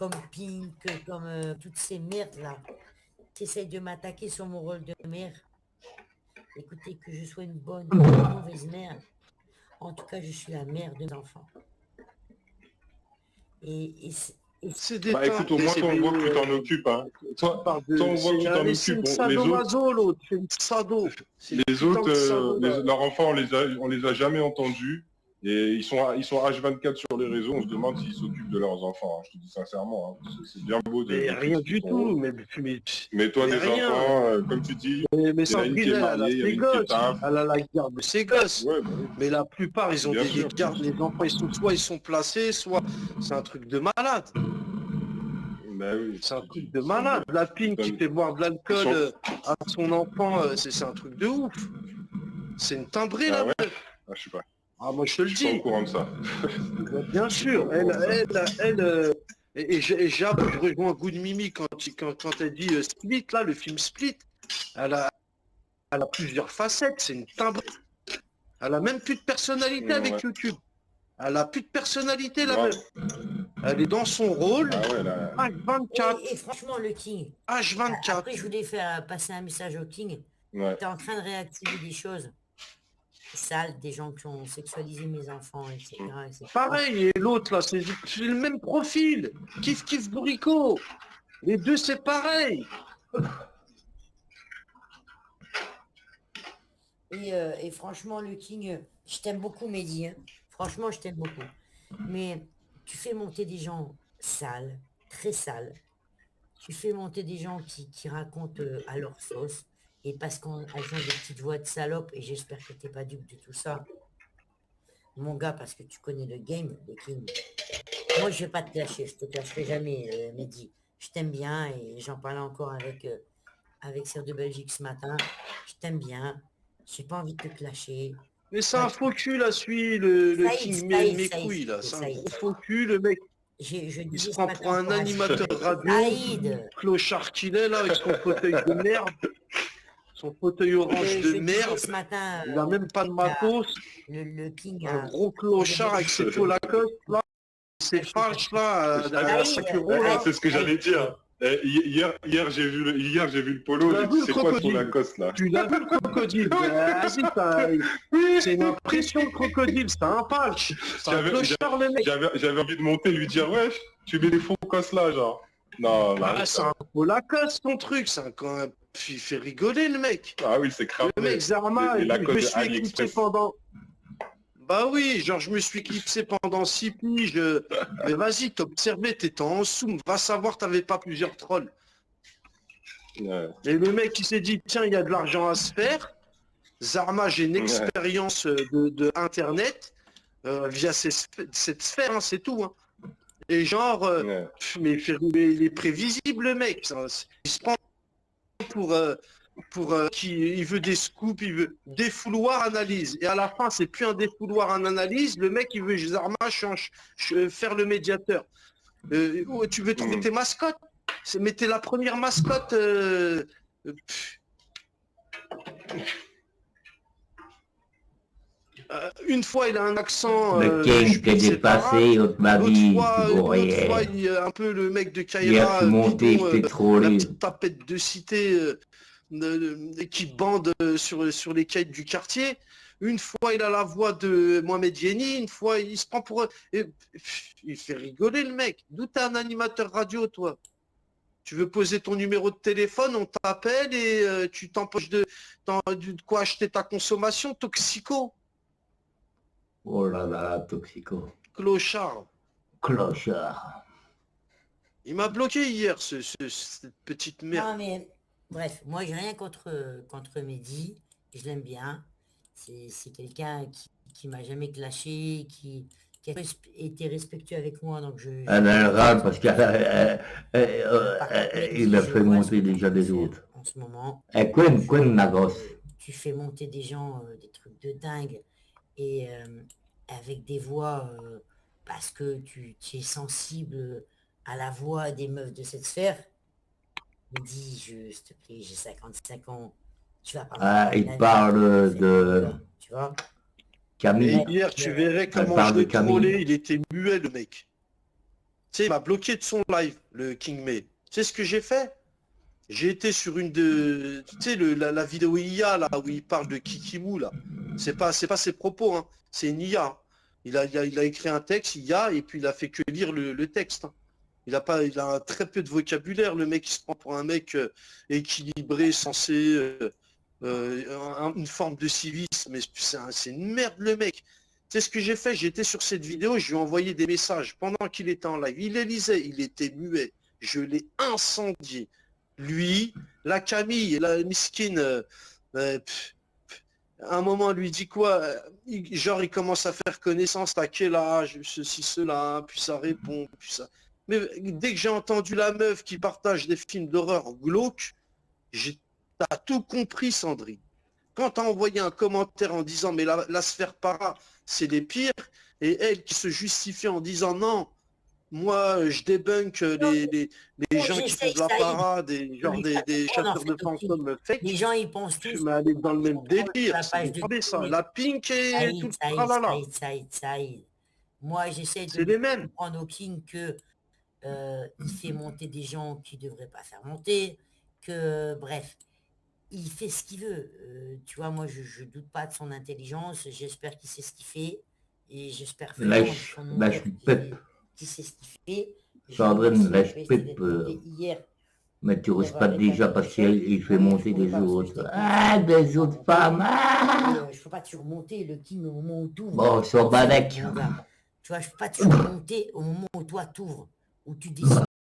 comme Pink, comme toutes ces merdes-là, qui essayent de m'attaquer sur mon rôle de mère. Écoutez, que je sois une bonne ou une mauvaise mère, en tout cas, je suis la mère de mes enfants. Et C'est Bah déteint. écoute, au moins toi on voit que tu t'en occupes, hein. Toi on voit que tu t'en C'est occupes. une Les autres, sadomaso, l'autre. C'est une sado. C'est une les putain autres, de sado, là. leurs enfants on les a jamais entendus et ils sont H24 sur les réseaux. On se demande s'ils s'occupent de leurs enfants, hein. Je te dis sincèrement, hein. C'est bien beau Mais de rien critiquer du ton tout. rôle. Mais toi Mais des rien. enfants, comme tu dis, Mais il y en a une qui est Sandrine, elle a mariée, il y en a ses une qui est gosses. taf. Elle a la garde de ses gosses. Ouais, bah oui, Mais la plupart, ils ont bien des sûr. gardes. Les enfants, soit ils sont placés, soit c'est un truc de malade. Bah oui, C'est un truc de malade. La pine qui fait boire de l'alcool à son enfant, c'est un truc de ouf. C'est une timbrée, Ah là. ouais, ah, je sais pas. Ah, moi, je te le Je suis pas au dis. courant de ça. Bien Je suis pas au sûr. courant de ça. J'avoue, je rejoins Good Mimi quand elle dit Split, là, le film Split. Elle a, elle a plusieurs facettes. C'est une timbrée. Elle a même plus de personnalité avec Ouais. YouTube. Elle a plus de personnalité, la Grave. meuf. Elle est dans son rôle. Ah ouais, là. H24. et franchement, le King, H24. après, je voulais faire passer un message au King. Ouais. Tu es en train de réactiver des choses sales, des gens qui ont sexualisé mes enfants, etc. etc. Pareil, et l'autre, là, c'est le même profil. Kiff, kiff, bourricot. Les deux, c'est pareil. Et franchement, le King, je t'aime beaucoup, Mehdi, hein. Franchement, je t'aime beaucoup. Mais tu fais monter des gens sales, très sales. Tu fais monter des gens qui racontent à leur sauce. Et parce qu'elles ont des petites voix de salope, et j'espère que tu n'es pas dupe de tout ça, mon gars, parce que tu connais le game, le King. Moi, je vais pas te lâcher, je te clasherai jamais, Mehdi. Je t'aime bien, et j'en parlais encore avec Sir de Belgique ce matin. Je t'aime bien. J'ai pas envie de te clasher. Mais c'est Moi, un faux cul, là, celui, le King mes couilles, là. C'est un Saïd. gros faux cul, le mec. Je Il disais se ce prend matin pour un encore à animateur radio, Saïd. clochard qu'il est, là, avec son fauteuil de merde. Son fauteuil orange de Je disais merde. ce matin, Il a même pas de matos. le King Un a... gros clochard avec ses faux Lacoste, là. Ses fâches, là, derrière Saïd, 5 euros, là. C'est ce que j'allais dire. Hier j'ai vu le polo, Tu l'as j'ai vu, dit le c'est quoi ce crocodile Lacoste là? Tu l'as vu, le crocodile? Vas-y, c'est une impression, le crocodile, c'est un patch. C'est un clochard, le mec. J'avais envie de monter et lui dire wesh, tu mets des faux cosses là genre. Non, Ah, c'est un faux Lacoste, ton truc, il fait rigoler, le mec. Ah oui, c'est cramé. Le mec, Zarma, Les je Lacoste me de suis éclipsé AliExpress. pendant... Bah oui, genre je me suis clipsé pendant 6 piges. Mais vas-y, t'observais, t'étais en zoom, va savoir t'avais pas plusieurs trolls. Ouais. Et le mec il s'est dit tiens, il y a de l'argent à se faire. Zarma, j'ai une expérience de internet via cette sphère, hein, c'est tout. Hein. Et genre, mais il est prévisible le mec. Il se prend pour il veut des scoops, il veut défouloir analyse. Et à la fin, c'est plus un défouloir en analyse. Le mec, il veut Zarma faire le médiateur. Tu veux trouver tes mascottes? Mais t'es la première mascotte. Une fois, il a un accent. Le King t'est dépassé, l'autre m'a dit, L'autre fois, il est un peu le mec de Kaira, hier, je suis monté, je t'ai la trollé. petite tapette de cité qui bande sur les quais du quartier. Une fois, il a la voix de Mohamed Yenni. Une fois, il se prend pour... il fait rigoler, le mec. D'où t'es un animateur radio, toi? Tu veux poser ton numéro de téléphone, on t'appelle et tu t'empoches de quoi acheter ta consommation, toxico. Oh là là, toxico. Clochard. Clochard. Il m'a bloqué hier, cette petite merde. Non, mais bref, moi, j'ai rien contre Mehdi. Je l'aime bien. C'est quelqu'un qui m'a jamais clashé, qui a été respectueux avec moi. Donc Elle râle parce qu'il a fait monter déjà des autres. En ce moment. Et quoi Nagos? Tu fais monter des gens, des trucs de dingue. Et avec des voix, parce que tu es sensible à la voix des meufs de cette sphère. Mehdi, s'il te plaît, j'ai 55 ans. Tu vas pas il parle de... Tu vois Camille. Et hier, tu verrais comment je l'ai trollé, il était muet, le mec. sais, il m'a bloqué de son live, le King May. Tu sais ce que j'ai fait? J'ai été sur une de... Tu sais, la vidéo IA, là, où il parle de Kikimou, là. C'est pas ses propos, hein. C'est une IA. Il a écrit un texte, IA, et puis il a fait que lire le texte. Hein. Il a très peu de vocabulaire, le mec, il se prend pour un mec équilibré, censé... une forme de civisme, mais c'est une merde, le mec. Tu sais ce que j'ai fait? J'étais sur cette vidéo, je lui ai envoyé des messages pendant qu'il était en live. Il les lisait, il était muet. Je l'ai incendié. Lui, la Camille, la miskine, à un moment, on lui dit quoi? Genre, il commence à faire connaissance, à quel âge, ceci, cela, puis ça répond, puis ça. Mais dès que j'ai entendu la meuf qui partage des films d'horreur glauques, t'as tout compris, Sandrine. Quand t'as envoyé un commentaire en disant mais la sphère para, c'est les pires, et elle qui se justifie en disant non, moi je débunk les gens qui font de la para, des chasseurs de fantômes fake. Les gens, ils pensent tous... Je m'allais dans le même délire. Regardez ça, la pink et tout. Saïd. Moi, j'essaie C'est les mêmes. comprendre au King que il fait monter des gens qui ne devraient pas faire monter, que bref, il fait ce qu'il veut. Tu vois, moi, je doute pas de son intelligence. J'espère qu'il sait ce qu'il fait. Et j'espère Lâche Pep. qu'il sait ce qu'il fait. Sandrine, lâche Pep. Hier, Mais tu risques pas déjà parce qu'il fait monter des autres. Ah, des autres femmes. Ah, je peux pas te remonter le King au moment où tu ouvres. bon, sur Badek. Tu vois, je peux pas te remonter au moment où toi t'ouvres, où tu décides